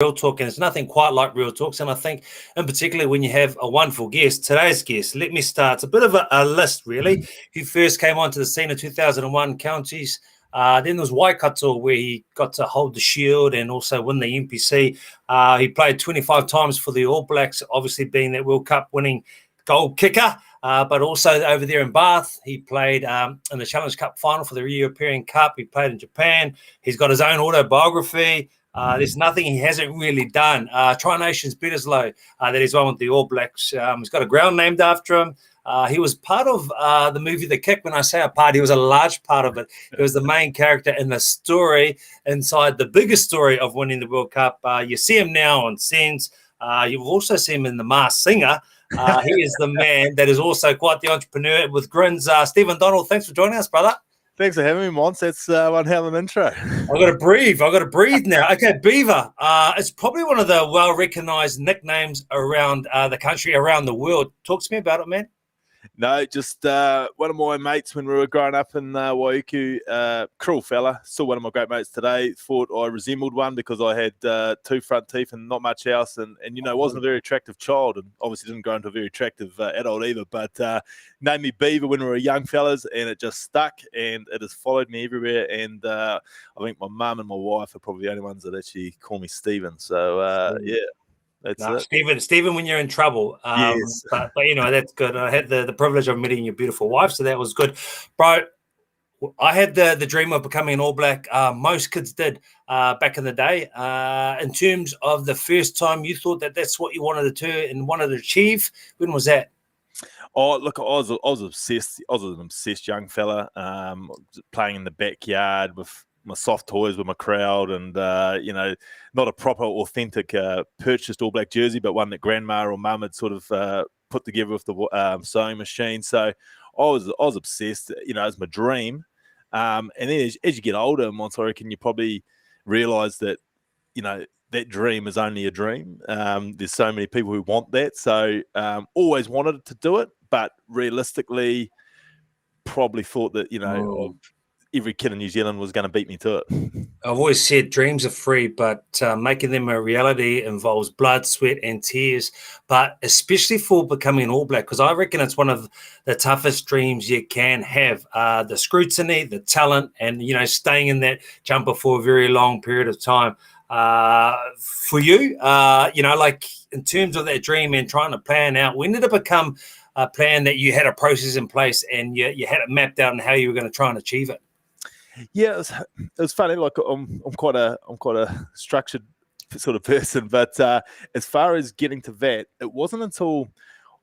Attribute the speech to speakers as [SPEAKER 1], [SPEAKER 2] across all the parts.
[SPEAKER 1] Real Talk, and it's nothing quite like Real Talks. And I think, in particular, when you have a wonderful guest, today's guest, let me start. It's a bit of a list, really. He first came onto the scene in 2001 counties. Then there was Waikato, where he got to hold the shield and also win the NPC. He played 25 times for the All Blacks, obviously being that World Cup winning goal kicker. But also over there in Bath, he played in the Challenge Cup final for the European Cup. He played in Japan. He's got his own autobiography. There's nothing he hasn't really done. Tri-Nations Bledisloe, that he's won with the All Blacks. He's got a ground named after him. He was part of the movie The Kick. When I say a part, he was a large part of it. He was the main character in the story inside the biggest story of winning the World Cup. You see him now on Sense. You've also seen him in The Masked Singer. He is the man that is also quite the entrepreneur with grins. Stephen Donald, thanks for joining us, brother.
[SPEAKER 2] Thanks for having me, Mons. That's one hell of an intro.
[SPEAKER 1] I've got to breathe now. Okay, Beaver. It's probably one of the well-recognised nicknames around the country, around the world. Talk to me about it, man.
[SPEAKER 2] No, just one of my mates when we were growing up in Waiuku, cruel fella, still one of my great mates today, thought I resembled one because I had two front teeth and not much else, and wasn't a very attractive child, and obviously didn't grow into a very attractive adult either, but named me Beaver when we were young fellas, and it just stuck, and it has followed me everywhere, and I think my mum and my wife are probably the only ones that actually call me Stephen, so yeah. That's
[SPEAKER 1] it. Stephen, when you're in trouble.
[SPEAKER 2] Yes.
[SPEAKER 1] But that's good. I had the privilege of meeting your beautiful wife, so that was good. Bro, I had the dream of becoming an All Black. Most kids did back in the day. In terms of the first time you thought that that's what you wanted to do and wanted to achieve, when was that?
[SPEAKER 2] Oh, look, I was obsessed. I was an obsessed young fella, playing in the backyard with my soft toys with my crowd, and not a proper authentic purchased All Black jersey, but one that grandma or mum had sort of put together with the sewing machine. So I was obsessed. It's my dream. And then as you get older, Mons, I reckon you probably realise that that dream is only a dream. There's so many people who want that. So always wanted to do it, but realistically, probably thought that every kid in New Zealand was going to beat me to it.
[SPEAKER 1] I've always said dreams are free, but making them a reality involves blood, sweat, and tears. But especially for becoming an All Black, because I reckon it's one of the toughest dreams you can have. The scrutiny, the talent, and staying in that jumper for a very long period of time. For you, like in terms of that dream and trying to plan out, when did it become a plan that you had a process in place and you had it mapped out and how you were going to try and achieve it?
[SPEAKER 2] Yeah, it was funny. Like I'm quite a structured sort of person, but as far as getting to that, it wasn't until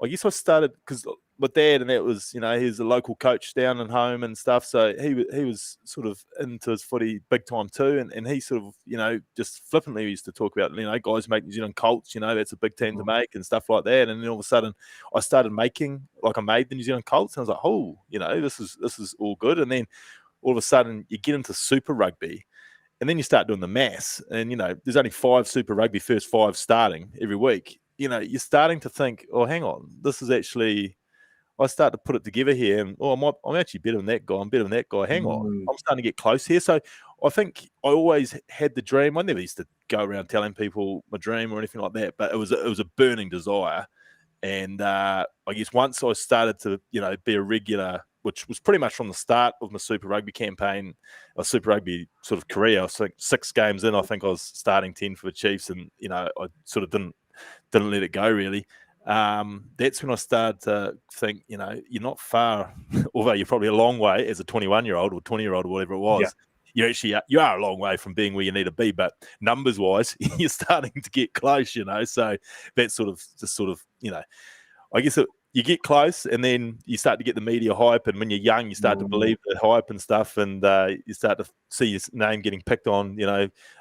[SPEAKER 2] I guess I started, because my dad and that was he's a local coach down and home and stuff, so he was sort of into his footy big time too, and he sort of just flippantly used to talk about guys make New Zealand Colts, that's a big team to make and stuff like that, and then all of a sudden I started making, like I made the New Zealand Colts, and I was like, oh, this is all good, and then all of a sudden you get into Super Rugby, and then you start doing the maths, and there's only 5 Super Rugby first 5 starting every week. You're starting to think, oh, hang on, this is actually, I start to put it together here, and I'm actually better than that guy. I'm better than that guy. Hang on, I'm starting to get close here. So I think I always had the dream. I never used to go around telling people my dream or anything like that, but it was a burning desire. And I guess once I started to be a regular, which was pretty much from the start of my Super Rugby campaign, or Super Rugby sort of career, I was like 6 games in, I think I was starting 10 for the Chiefs, and I sort of didn't let it go really. That's when I started to think, you're not far, although you're probably a long way as a 21-year-old or 20-year-old or whatever it was. Yeah. You are a long way from being where you need to be, but numbers wise, you're starting to get close, so that's sort of I guess you get close, and then you start to get the media hype, and when you're young, you start to believe the hype and stuff, and you start to see your name getting picked on,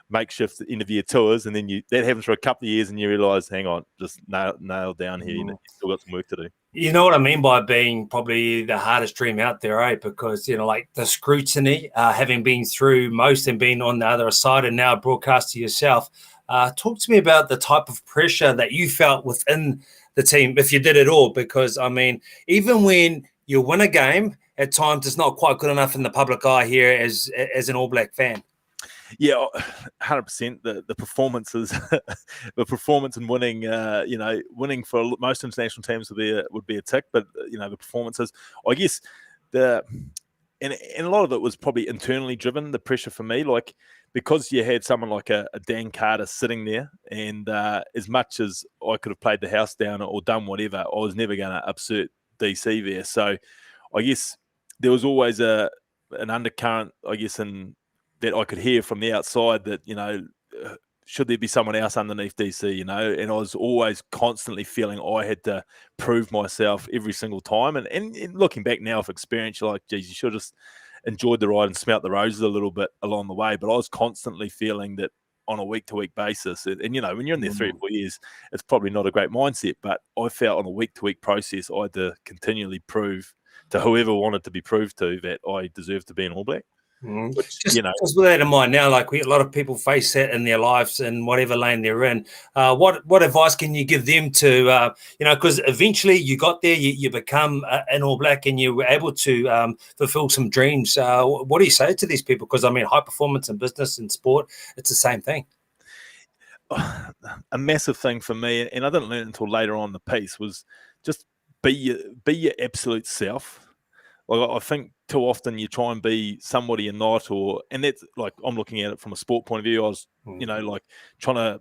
[SPEAKER 2] makeshift interview tours, and then that happens for a couple of years, and you realise, hang on, just nailed down here, you still got some work to do.
[SPEAKER 1] You know what I mean by being probably the hardest dream out there, eh? Because, like the scrutiny, having been through most and being on the other side and now broadcast to yourself, talk to me about the type of pressure that you felt within the team, if you did at all, because, even when you win a game, at times it's not quite good enough in the public eye here as an All Black fan.
[SPEAKER 2] Yeah, 100%. The performances, the performance and winning, winning for most international teams would be a tick. But the performances, I guess, and a lot of it was probably internally driven. The pressure for me, like because you had someone like a Dan Carter sitting there, and as much as I could have played the house down or done whatever, I was never going to upset DC there. So I guess there was always an undercurrent, I guess, in that I could hear from the outside that, should there be someone else underneath DC, and I was always constantly feeling I had to prove myself every single time. And looking back now with experience, you're like, geez, you should have just enjoyed the ride and smelt the roses a little bit along the way. But I was constantly feeling that on a week-to-week basis. And when you're in there 3 or 4 years, it's probably not a great mindset. But I felt on a week-to-week process, I had to continually prove to whoever wanted to be proved to that I deserved to be an All Black.
[SPEAKER 1] Which, just with that in mind now, like a lot of people face that in their lives and whatever lane they're in. What advice can you give them to, because eventually you got there, you become an All Black and you were able to fulfill some dreams. What do you say to these people? Because, high performance in business and sport, it's the same thing.
[SPEAKER 2] A massive thing for me, and I didn't learn until later on in the piece, was just be your absolute self. Like, I think too often you try and be somebody you're not, and that's like, I'm looking at it from a sport point of view. I was, like trying to,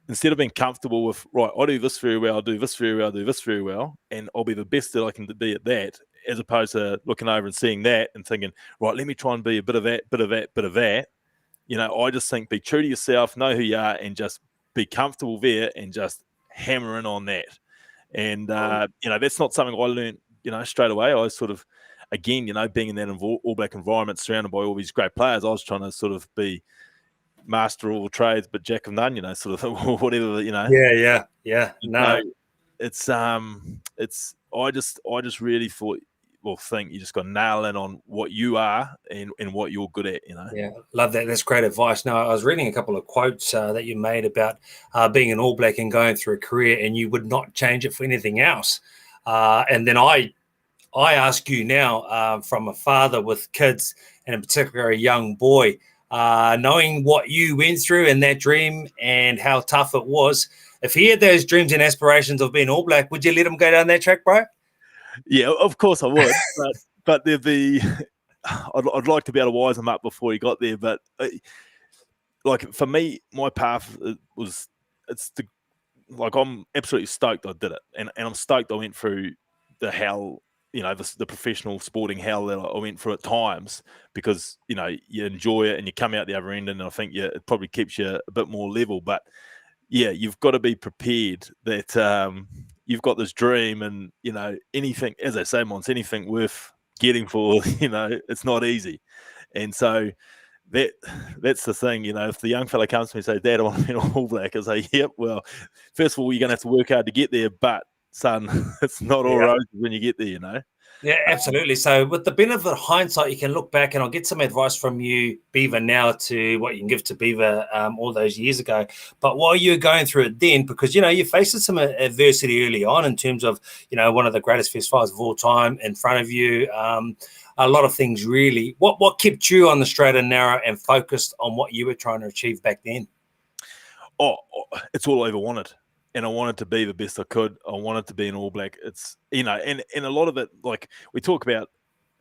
[SPEAKER 2] instead of being comfortable with, right, I do this very well, I do this very well, I do this very well, and I'll be the best that I can be at that, as opposed to looking over and seeing that and thinking, right, let me try and be a bit of that, bit of that, bit of that. I just think be true to yourself, know who you are, and just be comfortable there and just hammer in on that. And, that's not something I learned, straight away. I sort of, again, being in that All Black environment, surrounded by all these great players, I was trying to sort of be master of all trades, but jack of none, sort of whatever,
[SPEAKER 1] Yeah. No,
[SPEAKER 2] it's I just really think you just got to nail in on what you are and what you're good at,
[SPEAKER 1] Yeah, love that. That's great advice. Now, I was reading a couple of quotes that you made about being an All Black and going through a career, and you would not change it for anything else. And then I ask you now, from a father with kids, and in particular a young boy, knowing what you went through and that dream and how tough it was, if he had those dreams and aspirations of being All Black, would you let him go down that track, bro?
[SPEAKER 2] Yeah, of course I would. but there'd be, I'd like to be able to wise him up before he got there. But like for me, my path was, I'm absolutely stoked I did it, and I'm stoked I went through the hell, the professional sporting hell that I went through at times, because you enjoy it and you come out the other end, and I think it probably keeps you a bit more level. But yeah, you've got to be prepared that you've got this dream, and anything, as I say, Mons, anything worth getting for, it's not easy. And so that's the thing, if the young fella comes to me and says, Dad, I want to be an All Black, I say, yep, well, first of all, you're going to have to work hard to get there, but son, it's not all roses when you get there,
[SPEAKER 1] Yeah, absolutely. So with the benefit of hindsight, you can look back, and I'll get some advice from you, Beaver, now to what you can give to Beaver all those years ago. But while you were going through it then, because, you faced some adversity early on in terms of, one of the greatest Fest Fives of all time in front of you, a lot of things really. What kept you on the straight and narrow and focused on what you were trying to achieve back then?
[SPEAKER 2] Oh, it's all I ever wanted. And I wanted to be the best I could. I wanted to be an All Black. It's, and a lot of it, like we talk about,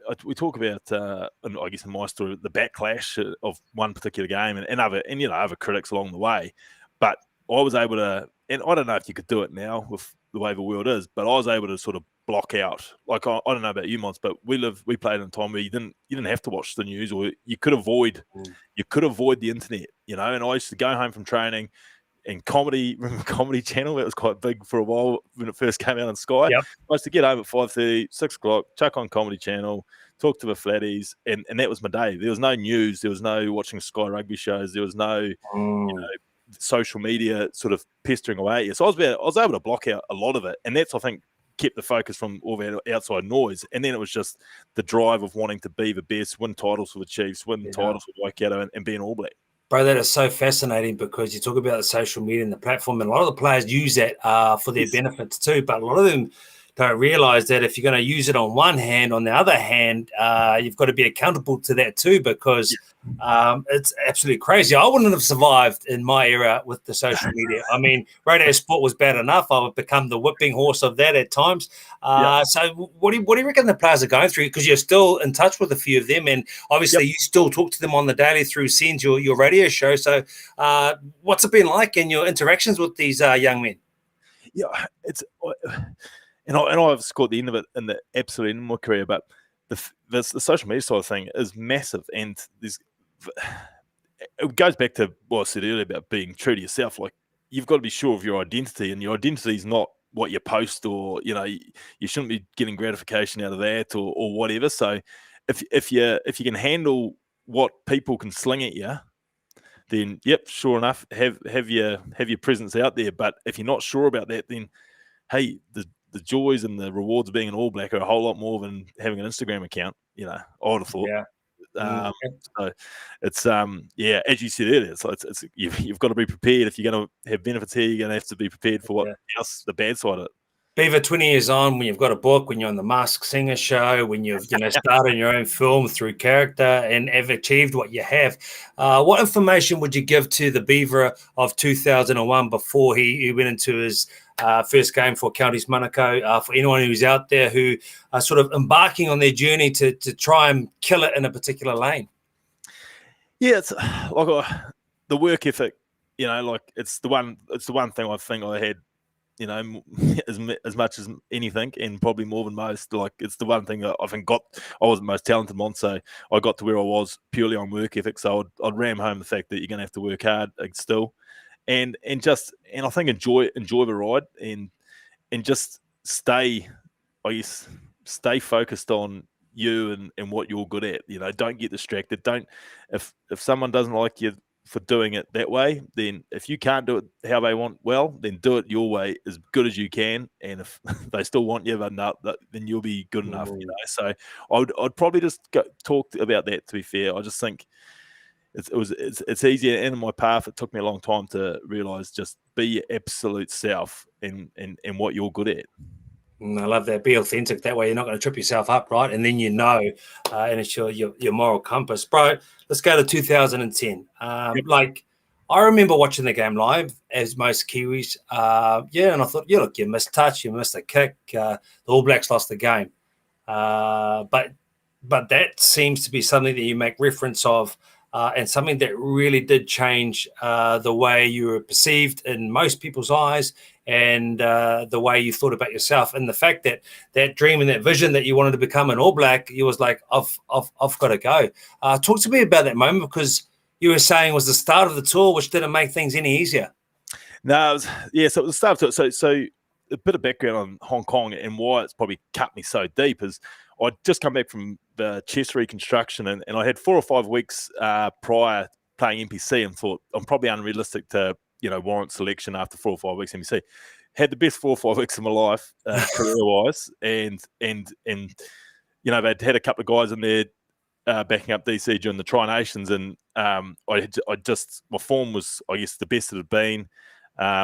[SPEAKER 2] and I guess in my story, the backlash of one particular game and other critics along the way. But I was able to, and I don't know if you could do it now with the way the world is, but I was able to sort of block out. Like, I don't know about you, Mons, but we played in a time where you didn't have to watch the news, or you could avoid the internet, And I used to go home from training. And Comedy Channel, that was quite big for a while when it first came out on Sky.
[SPEAKER 1] Yep.
[SPEAKER 2] I used to get home at 5:30, 6 o'clock, chuck on Comedy Channel, talk to the flatties, and that was my day. There was no news. There was no watching Sky rugby shows. There was no social media sort of pestering away at you. So I was able to block out a lot of it. And that's, I think, kept the focus from all the outside noise. And then it was just the drive of wanting to be the best, win titles for the Chiefs, win titles for Waikato, and be an All Black.
[SPEAKER 1] Bro, that is so fascinating, because you talk about the social media and the platform, and a lot of the players use that for their benefits too. But a lot of them don't realize that if you're going to use it on one hand, on the other hand, you've got to be accountable to that too, because it's absolutely crazy. I wouldn't have survived in my era with the social media. I mean, radio sport was bad enough. I would become the whipping horse of that at times. So what do you reckon the players are going through? Because you're still in touch with a few of them, and obviously you still talk to them on the daily through Sends, your radio show. So what's it been like in your interactions with these young men?
[SPEAKER 2] Yeah, it's and I've scored the end of it in the absolute end of my career, but the social media side of thing is massive, and it goes back to what I said earlier about being true to yourself. Like, you've got to be sure of your identity, and your identity is not what you post, or you shouldn't be getting gratification out of that or whatever. So if you can handle what people can sling at you, then sure enough, have your presence out there. But if you're not sure about that, then hey, the joys and the rewards of being an All Black are a whole lot more than having an Instagram account. I would have thought.
[SPEAKER 1] Yeah.
[SPEAKER 2] So it's as you said earlier, it's you've got to be prepared. If you're going to have benefits here, you're going to have to be prepared for what else, the bad side of it.
[SPEAKER 1] Beaver, 20 years on, when you've got a book, when you're on the Masked Singer show, when you've started your own film through character and have achieved what you have, what information would you give to the Beaver of 2001 before he went into his first game for Counties Manukau, for anyone who's out there who are sort of embarking on their journey to try and kill it in a particular lane?
[SPEAKER 2] Yeah, it's like the work ethic, it's the one thing I think I had, as much as anything, and probably more than most. Like, it's the one thing that I think I wasn't most talented on, so I got to where I was purely on work ethic. So I'd ram home the fact that you're going to have to work hard still, and I think enjoy the ride, and just stay focused on you and what you're good at. Don't get distracted. If someone doesn't like you for doing it that way, then if you can't do it how they want, then do it your way as good as you can. And if they still want you, then you'll be good enough. So I'd probably just talk about that. To be fair, I just think it's easier, and in my path, it took me a long time to realize, just be your absolute self and what you're good at.
[SPEAKER 1] I love that. Be authentic. That way you're not going to trip yourself up, right? And then and it's your moral compass. Bro, let's go to 2010. Like, I remember watching the game live, as most Kiwis. And I thought, look, you missed touch, you missed a kick. The All Blacks lost the game. But that seems to be something that you make reference of, and something that really did change the way you were perceived in most people's eyes, and the way you thought about yourself. And the fact that dream and that vision that you wanted to become an All Black, you was like, I've got to go. Talk to me about that moment, because you were saying it was the start of the tour, which didn't make things any easier.
[SPEAKER 2] No, so it was the start of it. So a bit of background on Hong Kong and why it's probably cut me so deep is I'd just come back from the chest reconstruction, and I had 4 or 5 weeks prior playing NPC, and thought I'm probably unrealistic to warrant selection after 4 or 5 weeks NPC. Had the best 4 or 5 weeks of my life career-wise, and they'd had a couple of guys in there backing up DC during the Tri-Nations, and my form was, I guess, the best it had been.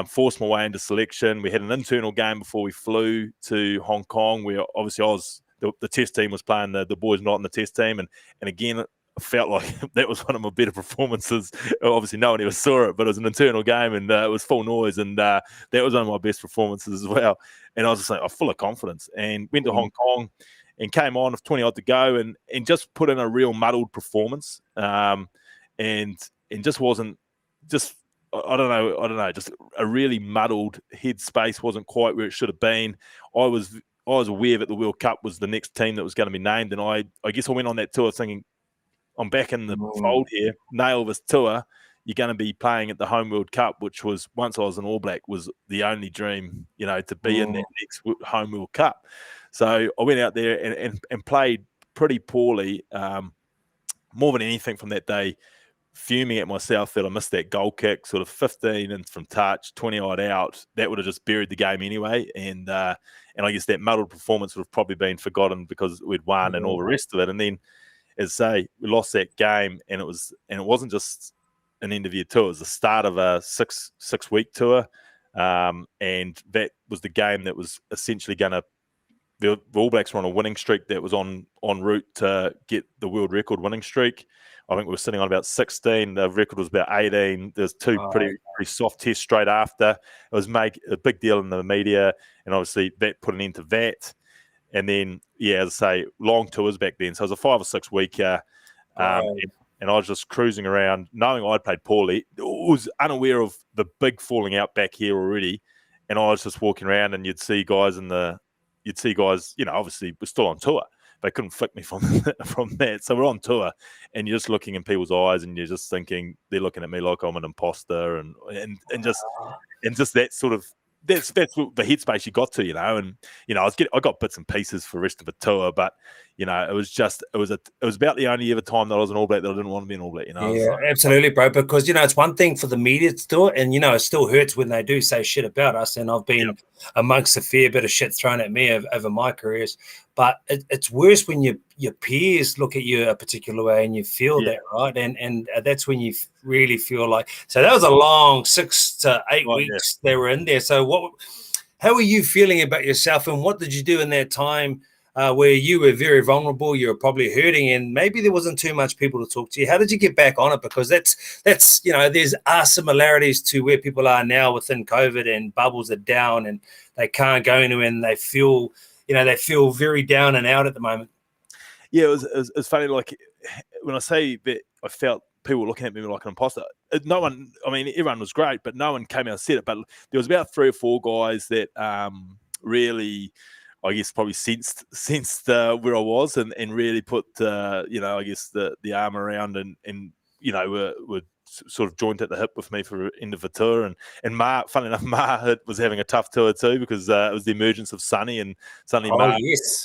[SPEAKER 2] Forced my way into selection. We had an internal game before we flew to Hong Kong, where obviously the test team was playing the boys not in the test team, and again, I felt like that was one of my better performances. Obviously, no one ever saw it, but it was an internal game, and it was full noise, and that was one of my best performances as well. And I was just like, full of confidence, and went to Hong Kong and came on with 20 odd to go, and just put in a real muddled performance, and just wasn't just. I don't know, just a really muddled headspace, wasn't quite where it should have been. I was aware that the World Cup was the next team that was going to be named, and I guess I went on that tour thinking, I'm back in the fold here, nail this tour. You're going to be playing at the home World Cup, which was, once I was an All Black, was the only dream, to be in that next home World Cup. So I went out there and played pretty poorly, more than anything from that day, fuming at myself that I missed that goal kick, sort of 15 in from touch, 20 odd out. That would have just buried the game anyway. And I guess that muddled performance would have probably been forgotten because we'd won and all the rest of it. And then, as I say, we lost that game, and it wasn't just an end of year tour. It was the start of a six week tour, and that was the game that was essentially going to the All Blacks were on a winning streak that was on route to get the world record winning streak. I think we were sitting on about 16. The record was about 18. There's two pretty soft tests straight after. It was made a big deal in the media, and obviously that put an end to that. And then, as I say, long tours back then. So it was a 5 or 6 weeker. And I was just cruising around, knowing I'd played poorly. I was unaware of the big falling out back here already. And I was just walking around, and you'd see guys, obviously we're still on tour. They couldn't flick me from that. So we're on tour, and you're just looking in people's eyes, and you're just thinking they're looking at me like I'm an imposter, and just that sort of that's what the headspace you got to, and I got bits and pieces for the rest of the tour, but it was about the only ever time that I was an All Black that I didn't want to be an All Black.
[SPEAKER 1] Yeah, absolutely, bro. Because it's one thing for the media to do it, and it still hurts when they do say shit about us. And I've been amongst a fair bit of shit thrown at me over my careers, but it's worse when your peers look at you a particular way and you feel that, right? And that's when you really feel like. So that was a long 6 to 8 weeks they were in there. So how were you feeling about yourself, and what did you do in that time? Where you were very vulnerable, you were probably hurting, and maybe there wasn't too much people to talk to you. How did you get back on it? Because that's there's similarities to where people are now within COVID, and bubbles are down, and they can't go anywhere, and they feel very down and out at the moment.
[SPEAKER 2] Yeah, it was funny. Like when I say that, I felt people looking at me like an imposter. No one, everyone was great, but no one came out and said it. But there was about 3 or 4 guys that really, I guess, probably sensed where I was, and really put I guess the arm around, and were sort of joint at the hip with me for the end of the tour. And Ma, funny enough, Ma was having a tough tour too, because it was the emergence of Sonny, and suddenly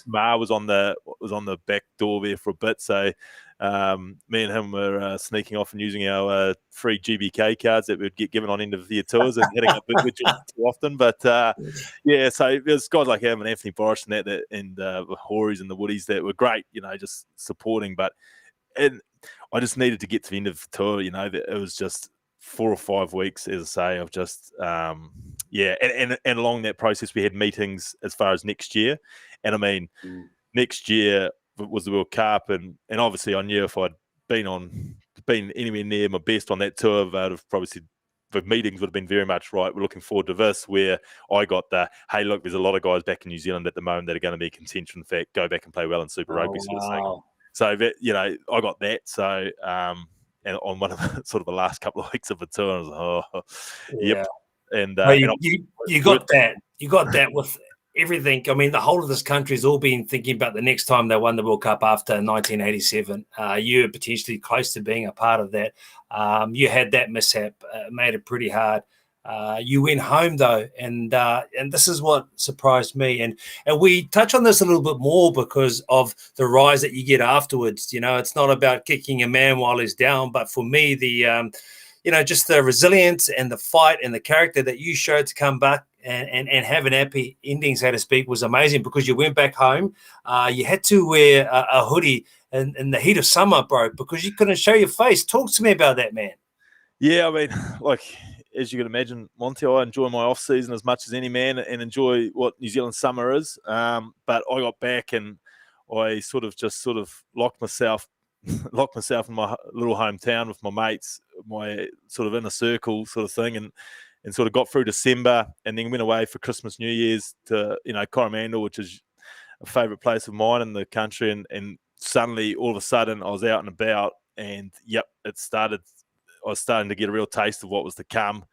[SPEAKER 2] Ma was on the back door there for a bit. So me and him were sneaking off and using our free GBK cards that we'd get given on end of year tours, and heading up with too often. But so there's guys like him and Anthony Boris and the Hories and the Woodies that were great, just supporting. And I just needed to get to the end of the tour. It was just 4 or 5 weeks, as I say, of just and along that process we had meetings as far as next year. And next year was the World Cup, and obviously I knew if I'd been anywhere near my best on that tour, I'd have probably said the meetings would have been very much right. We're looking forward to this, where I got the, hey, look, there's a lot of guys back in New Zealand at the moment that are going to be contention. In fact, go back and play well in Super Rugby sort of thing. So that, I got that. So and on one of the, sort of the last couple of weeks of the tour, I was like, yep. And
[SPEAKER 1] you got that. You got that with everything. The whole of this country's all been thinking about the next time they won the World Cup after 1987. You were potentially close to being a part of that. You had that mishap, made it pretty hard. You went home though, and this is what surprised me. And we touch on this a little bit more because of the rise that you get afterwards. It's not about kicking a man while he's down, but for me, the just the resilience and the fight and the character that you showed to come back and have an happy ending, so to speak, was amazing, because you went back home. You had to wear a hoodie in the heat of summer, bro, because you couldn't show your face. Talk to me about that, man.
[SPEAKER 2] Yeah, like, as you can imagine, Monty, I enjoy my off season as much as any man, and enjoy what New Zealand summer is. But I got back, and I sort of locked myself in my little hometown with my mates, my sort of inner circle sort of thing, and sort of got through December, and then went away for Christmas, New Year's to Coromandel, which is a favourite place of mine in the country, and suddenly all of a sudden I was out and about, and it started. I was starting to get a real taste of what was to come,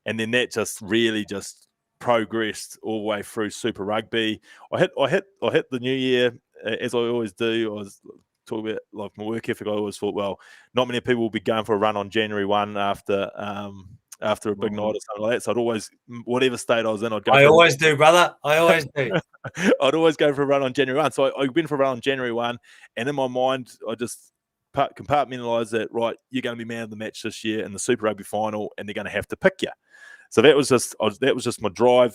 [SPEAKER 2] and then that just really just progressed all the way through Super Rugby. I hit the new year, as I always do. I was talking about like my work ethic. I always thought, well, not many people will be going for a run on January 1 after a big night or something like that. So I'd always, whatever state I was in, I'd go.
[SPEAKER 1] I always do, brother. I always do.
[SPEAKER 2] I'd always go for a run on January 1. So I went for a run on January 1, and in my mind, I just compartmentalize that, right, you're going to be man of the match this year in the Super Rugby final, and they're going to have to pick you. So that was just my drive.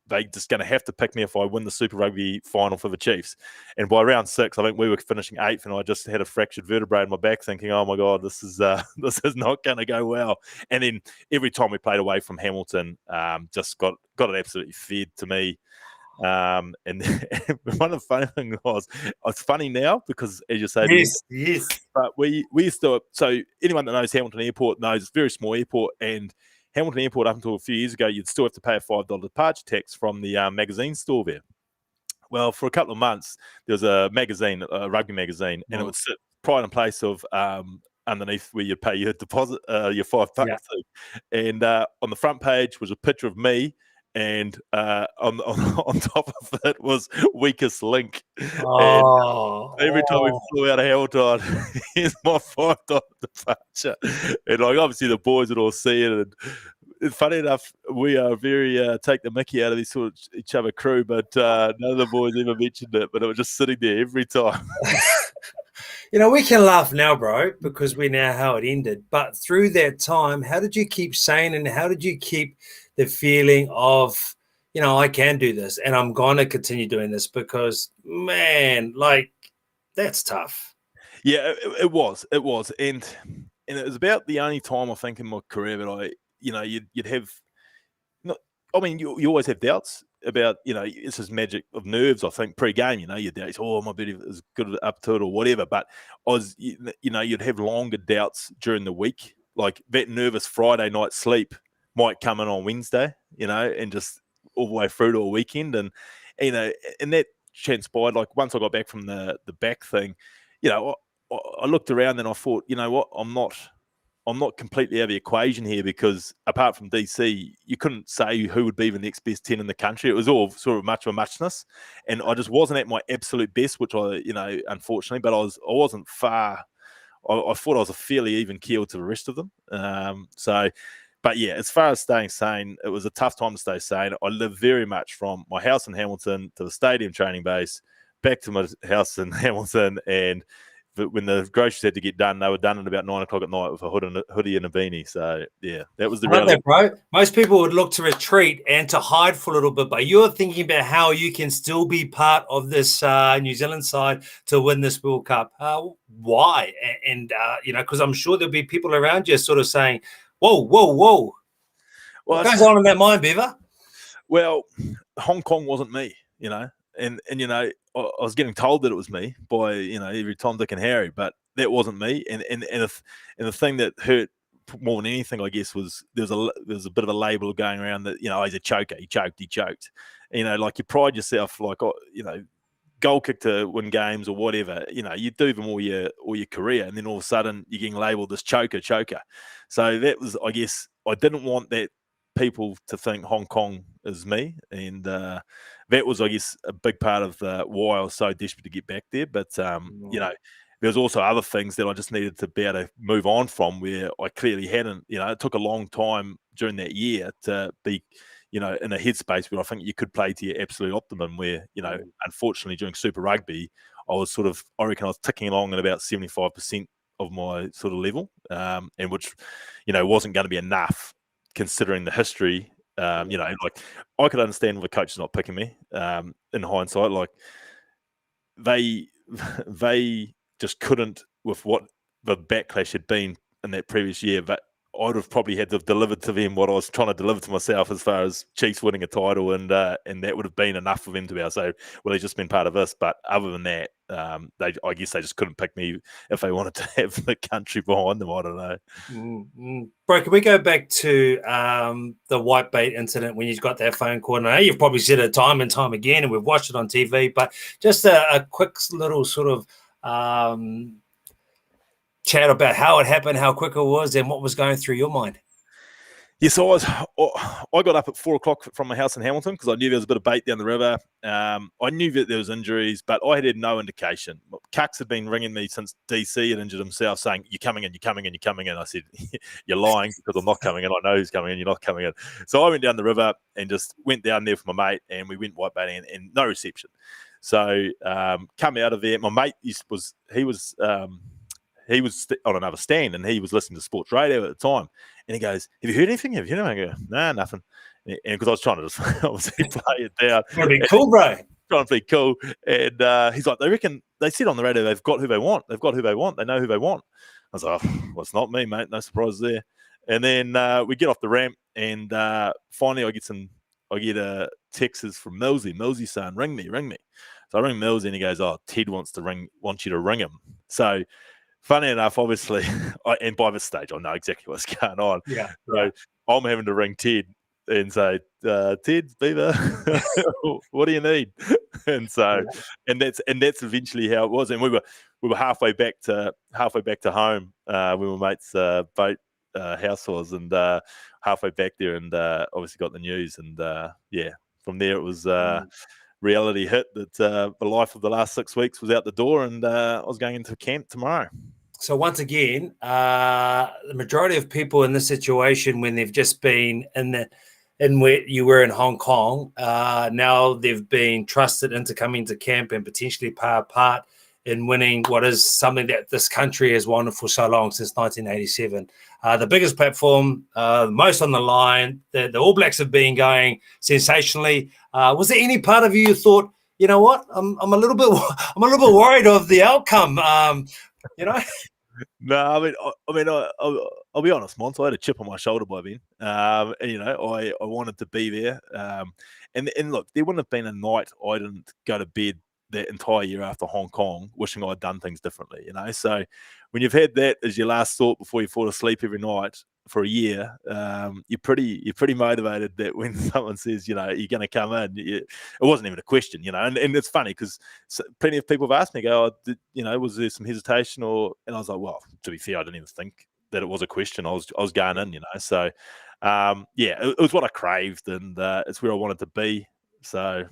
[SPEAKER 2] They just going to have to pick me if I win the Super Rugby final for the Chiefs. And by round 6, I think we were finishing 8th, and I just had a fractured vertebrae in my back, thinking, oh my God, this is not going to go well. And then every time we played away from Hamilton, just got it absolutely fed to me. And one of the funny things was, it's funny now because, as you say,
[SPEAKER 1] Yes.
[SPEAKER 2] but we used to. So anyone that knows Hamilton Airport knows it's a very small airport, and Hamilton Airport up until a few years ago, you'd still have to pay a $5 departure tax from the magazine store there. Well, for a couple of months, there was a magazine, a rugby magazine, and it would sit pride in place of underneath where you pay your deposit, your $5. Yeah. And on the front page was a picture of me, and on top of it was weakest link.
[SPEAKER 1] Oh,
[SPEAKER 2] and every time we flew out of Hamilton, here's my $5 departure. And like obviously the boys would all see it. And funny enough, we are very take the mickey out of these sort of each other crew, but none of the boys ever mentioned it. But it was just sitting there every time.
[SPEAKER 1] We can laugh now, bro, because we know how it ended. But through that time, how did you keep sane, and how did you keep the feeling of, I can do this and I'm going to continue doing this? Because, man, like, that's tough.
[SPEAKER 2] Yeah, it was. And it was about the only time I think in my career that you'd have, you always have doubts about, it's just magic of nerves, I think, pre-game, your doubts, my body is good up to it or whatever. But you'd have longer doubts during the week. Like that nervous Friday night sleep might come in on Wednesday, and just all the way through to a weekend. And, and that transpired, like once I got back from the back thing, I looked around and I thought, you know what, I'm not completely out of the equation here, because apart from DC, you couldn't say who would be the next best 10 in the country. It was all sort of much of a muchness, and I just wasn't at my absolute best, which unfortunately, but I wasn't far. I thought I was a fairly even keel to the rest of them. But yeah, as far as staying sane, it was a tough time to stay sane. I lived very much from my house in Hamilton to the stadium training base, back to my house in Hamilton, and when the groceries had to get done, they were done at about 9 o'clock at night with a hoodie and a beanie. So yeah, that was the reality.
[SPEAKER 1] Bro. Most people would look to retreat and to hide for a little bit, but you're thinking about how you can still be part of this New Zealand side to win this World Cup. Why? And because I'm sure there'll be people around you sort of saying, "Whoa, whoa, whoa!" What goes on in that mind, Beaver?
[SPEAKER 2] Well, Hong Kong wasn't me, and I was getting told that it was me by every Tom, Dick, and Harry, but that wasn't me. And the thing that hurt more than anything, I guess, was there was a bit of a label going around that he's a choker, he choked. Like you pride yourself, like goal kick to win games or whatever. You do them all your career, and then all of a sudden you're getting labelled this choker. So that was, I guess, I didn't want that people to think Hong Kong is me, and that was, I guess, a big part of why I was so desperate to get back there. But there's also other things that I just needed to be able to move on from, where I clearly hadn't. It took a long time during that year to be in a headspace where I think you could play to your absolute optimum, where unfortunately during Super Rugby I reckon I was ticking along at about 75% of my sort of level, and which wasn't going to be enough considering the history. Like I could understand the coaches not picking me. In hindsight, like they just couldn't with what the backlash had been in that previous year. But I'd have probably had to have delivered to them what I was trying to deliver to myself, as far as Chiefs winning a title, and that would have been enough for them to be able to say, well, he's just been part of this. But other than that, I guess they just couldn't pick me if they wanted to have the country behind them. I don't know.
[SPEAKER 1] Mm-hmm. Bro, can we go back to the Whitebait incident when you got that phone call? And I know you've probably said it time and time again, and we've watched it on TV, but just a quick little sort of chat about how it happened, how quick it was, and what was going through your mind.
[SPEAKER 2] Yes, I got up at 4 o'clock from my house in Hamilton because I knew there was a bit of bait down the river. I knew that there was injuries, but I had no indication. Cucks had been ringing me since DC had injured himself, saying, you're coming in. I said, you're lying, because I'm not coming in. I know who's coming in. You're not coming in. So I went down the river and just went down there for my mate, and we went whitebaiting, and no reception. So come out of there. My mate was on another stand, and he was listening to sports radio at the time. And he goes, have you heard anything? I go, nah, nothing. And because I was trying to just obviously play it down.
[SPEAKER 1] That'd be cool, bro.
[SPEAKER 2] Trying to be cool. And he's like, they said on the radio they've got who they want. They know who they want. I was like, well, it's not me, mate. No surprises there. And then we get off the ramp, and finally I I get a text from Millsy. Millsy saying, ring me. So I ring Millsy and he goes, oh, Ted wants you to ring him. So funny enough, obviously, and by this stage, I know exactly what's going on.
[SPEAKER 1] Yeah.
[SPEAKER 2] So I'm having to ring Ted and say, Ted, Beaver, what do you need? And so, and that's eventually how it was. And we were halfway back to home when my mate's boat house was, and halfway back there, and obviously got the news. And from there it was reality hit that the life of the last 6 weeks was out the door, and I was going into camp tomorrow.
[SPEAKER 1] So once again, the majority of people in this situation, when they've just been in where you were in Hong Kong, now they've been trusted into coming to camp and potentially play a part in winning what is something that this country has wanted for so long, since 1987. The biggest platform, most on the line. The All Blacks have been going sensationally. Was there any part of you thought, you know what, I'm a little bit worried of the outcome?
[SPEAKER 2] No, I'll be honest, Mons. I had a chip on my shoulder by then. And, I wanted to be there. And look, there wouldn't have been a night I didn't go to bed that entire year after Hong Kong wishing I'd done things differently, So when you've had that as your last thought before you fall asleep every night for a year, you're pretty motivated that when someone says, you're going to come in, it wasn't even a question, and it's funny because plenty of people have asked me, was there some hesitation, and I was like, well, to be fair, I didn't even think that it was a question. I was going in, so it was what I craved, and it's where I wanted to be. So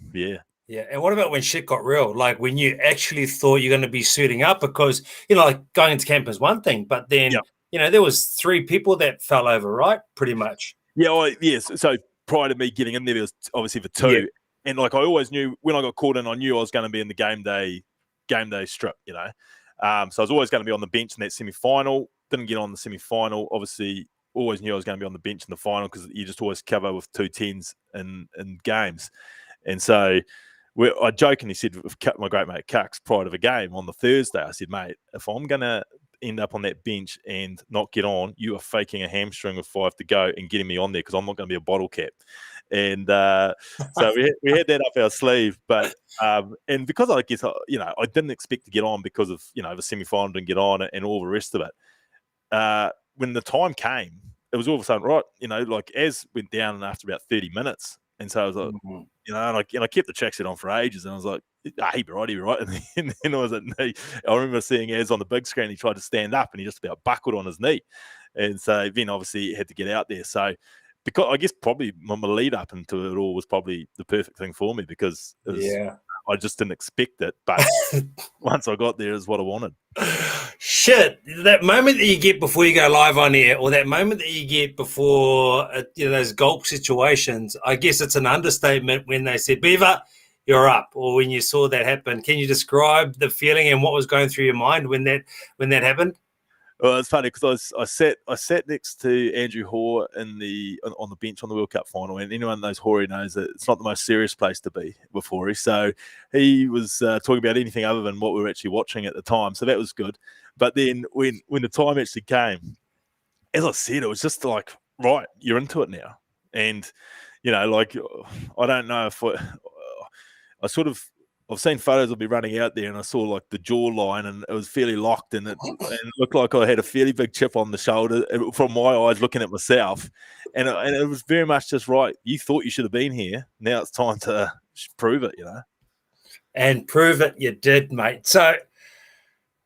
[SPEAKER 1] Yeah, and what about when shit got real? Like when you actually thought you're going to be suiting up, because like going into camp is one thing, but then there was 3 people that fell over, right? Pretty much.
[SPEAKER 2] Yes. So prior to me getting in there was obviously the 2, and like I always knew when I got called in, I knew I was going to be in the game day strip, So I was always going to be on the bench in that semi-final. Didn't get on the semi-final. Obviously, always knew I was going to be on the bench in the final because you just always cover with 2 10s in games, and so. I jokingly said with my great mate Cux prior to the game on the Thursday, I said, mate, if I'm going to end up on that bench and not get on, you are faking a hamstring with 5 to go and getting me on there because I'm not going to be a bottle cap. And so we had that up our sleeve. But and because I guess, I didn't expect to get on because of, the semi-final didn't get on and all the rest of it. When the time came, it was all of a sudden, right, like as went down and after about 30 minutes. And so I was like, and I kept the tracksuit on for ages, and I was like, he'd be right. And then I was like, I remember seeing Az on the big screen. He tried to stand up, and he just about buckled on his knee, and so then obviously he had to get out there. So because I guess probably my lead up into it all was probably the perfect thing for me because I just didn't expect it, but once I got there, is what I wanted.
[SPEAKER 1] Shit, that moment that you get before you go live on air, or that moment that you get before those gulp situations, I guess it's an understatement when they said, Beaver, you're up, or when you saw that happen. Can you describe the feeling and what was going through your mind when that happened?
[SPEAKER 2] Well, it's funny because I sat next to Andrew Hoare on the bench on the World Cup final, and anyone that knows Hoare knows that it's not the most serious place to be before he. So he was talking about anything other than what we were actually watching at the time. So that was good. But then when the time actually came, as I said, it was just like, right, you're into it now, and like I don't know if I've seen photos of me running out there, and I saw like the jawline, and it was fairly locked, and it looked like I had a fairly big chip on the shoulder from my eyes looking at myself, and it was very much just right. You thought you should have been here. Now it's time to prove it,
[SPEAKER 1] And prove it you did, mate. So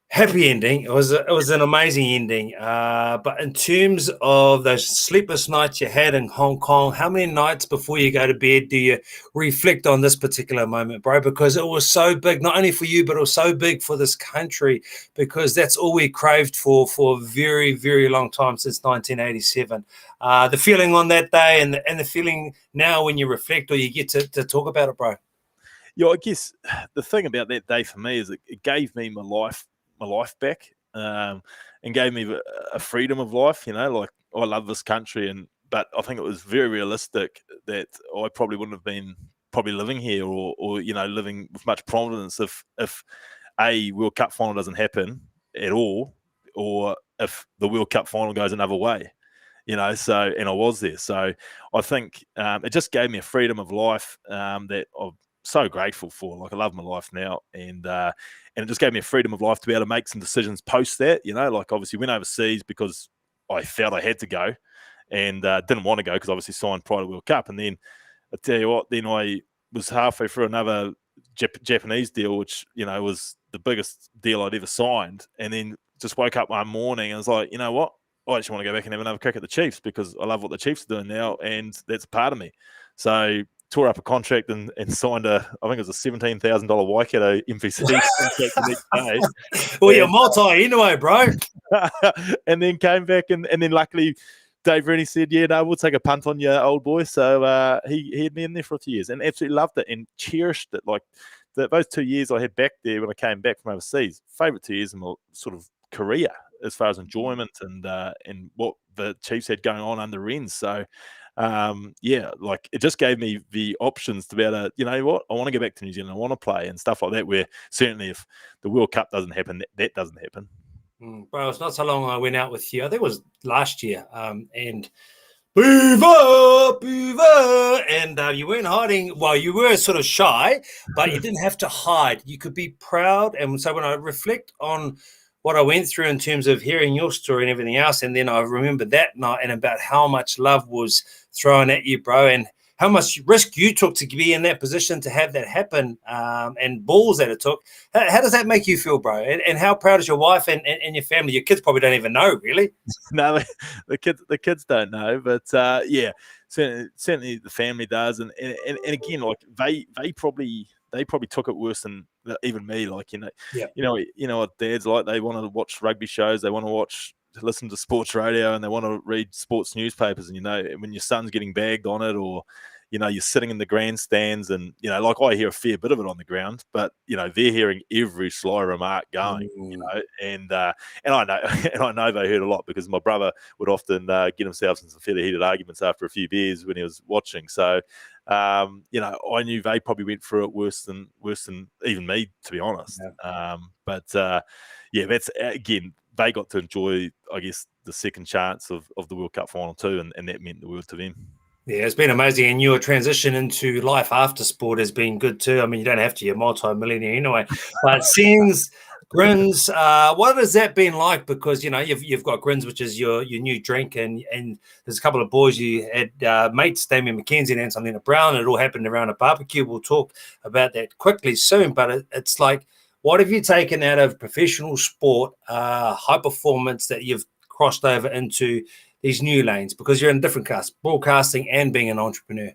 [SPEAKER 1] happy ending. It was an amazing ending. But in terms of those sleepless nights you had in Hong Kong, how many nights before you go to bed do you reflect on this particular moment, bro? Because it was so big, not only for you, but it was so big for this country, because that's all we craved for a very, very long time, since 1987. The feeling on that day and the feeling now when you reflect or you get to talk about it, bro.
[SPEAKER 2] Yeah, I guess the thing about that day for me is it gave me my life back, and gave me a freedom of life. Like I love this country, but I think it was very realistic that I probably wouldn't have been living here or living with much prominence if a World Cup final doesn't happen at all, or if the World Cup final goes another way. So, and I was there. So I think it just gave me a freedom of life that I'm so grateful for. Like, I love my life now, and it just gave me a freedom of life to be able to make some decisions post that, like obviously went overseas because I felt I had to go, and didn't want to go because obviously signed prior to World Cup. And then I tell you what, then I was halfway through another Japanese deal, which, was the biggest deal I'd ever signed. And then just woke up one morning and was like, you know what? I just want to go back and have another kick at the Chiefs because I love what the Chiefs are doing now, and that's part of me. So tore up a contract and signed I think it was a $17,000 Waikato MVC contract the next day.
[SPEAKER 1] Well, you're multi anyway, bro.
[SPEAKER 2] And then came back and then luckily Dave Rooney said, yeah, no, we'll take a punt on you, old boy. So he had me in there for a few years and absolutely loved it and cherished it. Like those 2 years I had back there when I came back from overseas, favourite 2 years in my sort of career as far as enjoyment and what the Chiefs had going on under Rennes. So, like it just gave me the options to be able to, you know what, I want to go back to New Zealand, I want to play and stuff like that, where certainly if the World Cup doesn't happen, that doesn't happen.
[SPEAKER 1] Bro, it's not so long I went out with you. I think it was last year. And Beaver, and you weren't hiding. Well, you were sort of shy, but you didn't have to hide. You could be proud. And so when I reflect on what I went through in terms of hearing your story and everything else, and then I remember that night and about how much love was thrown at you, bro, and how much risk you took to be in that position to have that happen, and balls that it took. How does that make you feel, bro? And how proud is your wife and your family? Your kids probably don't even know, really.
[SPEAKER 2] No, the kids don't know, but yeah, certainly the family does, and again, like they probably took it worse than even me. Like you know what dads like. They want to watch rugby shows. They want to listen to sports radio, and they want to read sports newspapers. And when your son's getting bagged on it, or you're sitting in the grandstands, and like I hear a fair bit of it on the ground, but they're hearing every sly remark going. And I know they heard a lot because my brother would often get himself in some fairly heated arguments after a few beers when he was watching. So I knew they probably went through it worse than even me, to be honest. But that's again, they got to enjoy, I guess, the second chance of the World Cup final too, and that meant the world to them.
[SPEAKER 1] Yeah, it's been amazing. And your transition into life after sport has been good too. I mean, you don't have to, you're multi-millionaire anyway. But Sens, Grins, what has that been like? Because, you've got Grins, which is your new drink, and there's a couple of boys you had, mates, Damien McKenzie and Anton Leonard Brown. It all happened around a barbecue. We'll talk about that quickly soon. But it's like, what have you taken out of professional sport, high performance, that you've crossed over into these new lanes, because you're in a different cast, broadcasting and being an entrepreneur?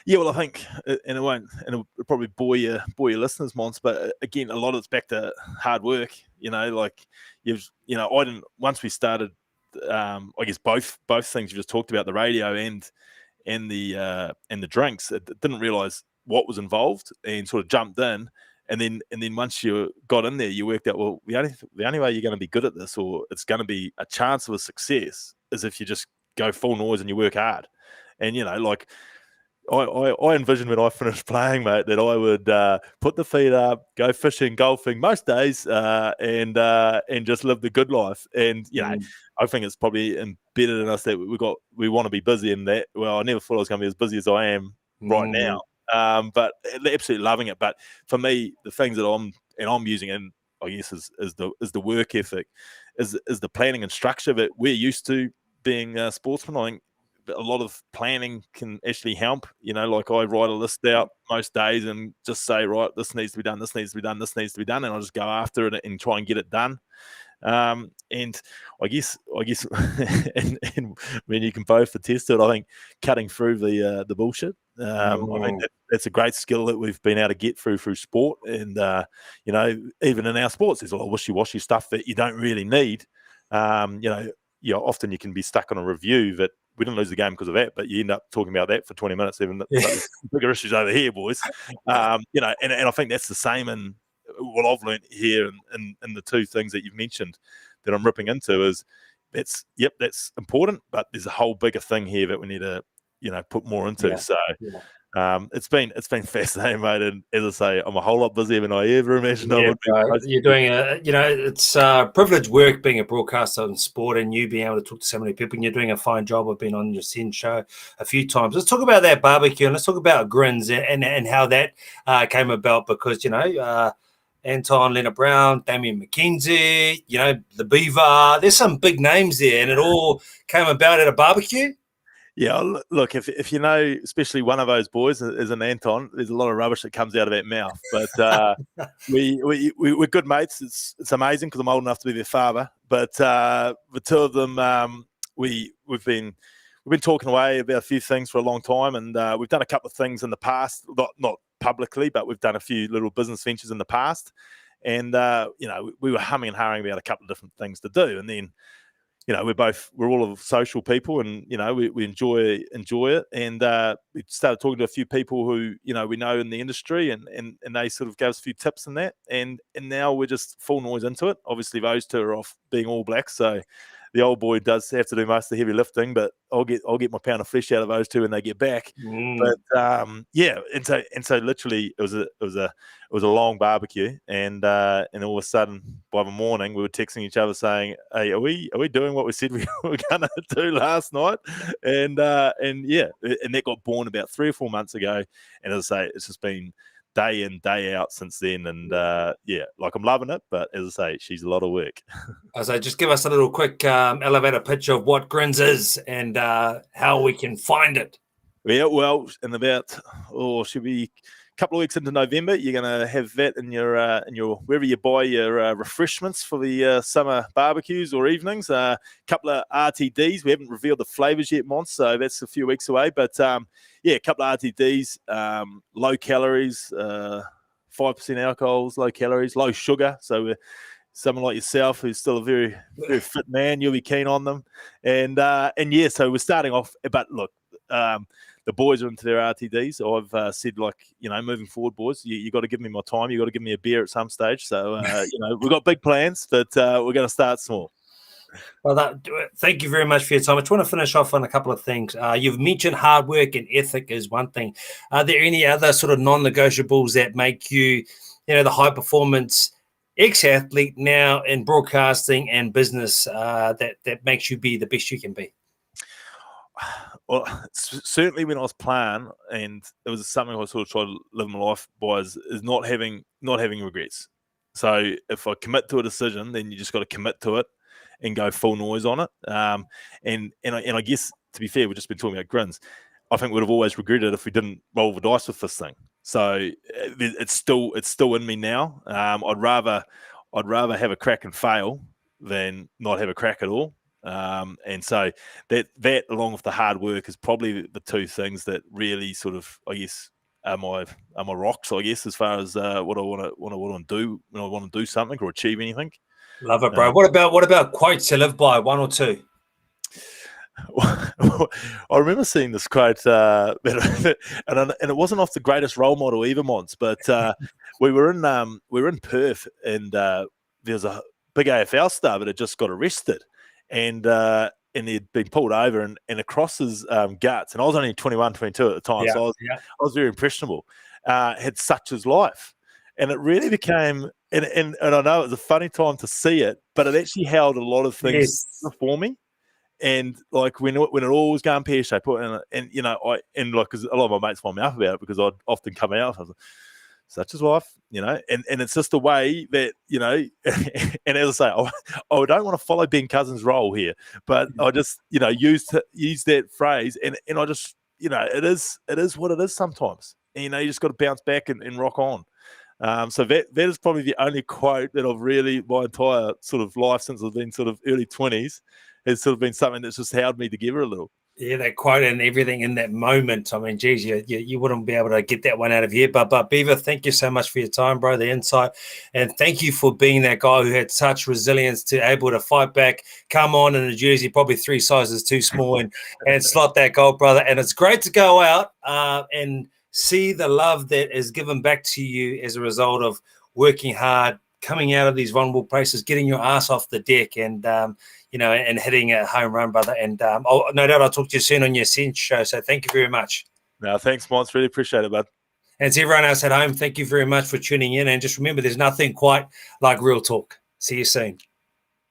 [SPEAKER 2] Yeah, well, I think, and it'll probably bore your listeners, Mons, but again, a lot of it's back to hard work. I didn't, once we started, I guess both things you just talked about, the radio and the drinks, didn't realize what was involved and sort of jumped in. And then once you got in there, you worked out, well, the only way you're going to be good at this, or it's going to be a chance of a success, is if you just go full noise and you work hard. And like I envisioned when I finished playing, mate, that I would put the feet up, go fishing, golfing most days, and just live the good life. And I think it's probably embedded in us that we want to be busy in that. Well, I never thought I was going to be as busy as I am right now. But absolutely loving it. But for me, the things that I'm using, and I guess is the work ethic, is the planning and structure that we're used to being sportsmen. I think a lot of planning can actually help. Like I write a list out most days and just say, right, this needs to be done, this needs to be done, this needs to be done, and I'll just go after it and try and get it done. And I guess, and when you can both attest to it, I think cutting through the bullshit. I think that's a great skill that we've been able to get through sport. And even in our sports, there's a lot of wishy-washy stuff that you don't really need. Often you can be stuck on a review that we didn't lose the game because of that, but you end up talking about that for 20 minutes. Even bigger issues over here, boys. And I think that's the same in what I've learned here, and the two things that you've mentioned that I'm ripping into is that's important, but there's a whole bigger thing here that we need to put more into. So It's been fascinating, mate. And as I say, I'm a whole lot busier than I ever imagined I would be.
[SPEAKER 1] You're doing it's privileged work being a broadcaster in sport and you being able to talk to so many people, and you're doing a fine job. I've been on your Sen show a few times. Let's talk about that barbecue and let's talk about Grins and how that came about, because, Anton Leonard-Brown, Damien McKenzie, the Beaver, there's some big names there, and it all came about at a barbecue.
[SPEAKER 2] Yeah, look, if you know, especially one of those boys is an Anton, there's a lot of rubbish that comes out of that mouth. But we're good mates. It's amazing because I'm old enough to be their father. But the two of them, we've been talking away about a few things for a long time, and we've done a couple of things in the past, not publicly, but we've done a few little business ventures in the past. And we were humming and hawing about a couple of different things to do, and then. We're all of social people, and we enjoy it, and we started talking to a few people who we know in the industry, and they sort of gave us a few tips in that, and now we're just full noise into it. Obviously, those two are off being All Blacks, so the old boy does have to do most of the heavy lifting, but I'll get my pound of flesh out of those two when they get back. But and so literally it was a long barbecue, and all of a sudden by the morning we were texting each other saying, "Hey, are we doing what we said we were going to do last night?" And that got born about 3 or 4 months ago, and as I say, it's just been day in, day out since then. And I'm loving it, but as I say, she's a lot of work.
[SPEAKER 1] So just give us a little quick elevator pitch of what Grins is and how we can find it.
[SPEAKER 2] Yeah, well, in about, should be a couple of weeks into November, you're going to have that in your wherever you buy your refreshments for the summer barbecues or evenings. A couple of RTDs. We haven't revealed the flavors yet, Mons, so that's a few weeks away. But a couple of RTDs, low calories, 5% alcohols, low calories, low sugar. So someone like yourself who's still a very, very fit man, you'll be keen on them. And so we're starting off. But look, the boys are into their RTDs. I've said, moving forward, boys, you got to give me my time. You got to give me a beer at some stage. So, we've got big plans, but we're going to start small.
[SPEAKER 1] Well, thank you very much for your time. I just want to finish off on a couple of things. You've mentioned hard work and ethic is one thing. Are there any other sort of non-negotiables that make you, the high performance ex-athlete now in broadcasting and business that makes you be the best you can be?
[SPEAKER 2] Well, certainly when I was playing, and it was something I sort of tried to live my life by, is not having regrets. So if I commit to a decision, then you just got to commit to it and go full noise on it. And I guess, to be fair, we've just been talking about Grins. I think we'd have always regretted if we didn't roll the dice with this thing. So it's still in me now. I'd rather have a crack and fail than not have a crack at all. And so that along with the hard work is probably the two things that really sort of, I guess, are my rocks, I guess, as far as what I want to do when I want to do something or achieve anything.
[SPEAKER 1] Love it, bro. What about quotes to live by? One or two?
[SPEAKER 2] I remember seeing this quote, and it wasn't off the greatest role model either, Mons, but we were in Perth, and there was a big AFL star that had just got arrested, and he'd been pulled over, and across his guts, and I was only 21, 22 at the time, so I was very impressionable. Had such his life, and it really became, and I know it was a funny time to see it, but it actually held a lot of things for me. And like when it all was going pear shaped, and because a lot of my mates find me up about it because I'd often come out, I was like, such is life, and it's just a way that, and as I say, I don't want to follow Ben Cousins' role here, but I just, use that phrase, and I just, it is what it is sometimes. And, you just got to bounce back and rock on. So that is probably the only quote that I've really, my entire sort of life since I've been sort of early 20s, has sort of been something that's just held me together a little.
[SPEAKER 1] Yeah, that quote and everything in that moment. I mean, geez, you wouldn't be able to get that one out of here. But Beaver, thank you so much for your time, bro, the insight. And thank you for being that guy who had such resilience to able to fight back, come on in a jersey, probably 3 sizes too small, and slot that goal, brother. And it's great to go out and see the love that is given back to you as a result of working hard, coming out of these vulnerable places, getting your ass off the deck, and and hitting a home run, brother. And no doubt I'll talk to you soon on your Sen show. So thank you very much.
[SPEAKER 2] No, thanks, Mons. Really appreciate it, bud.
[SPEAKER 1] And to everyone else at home, thank you very much for tuning in. And just remember, there's nothing quite like real talk. See you soon.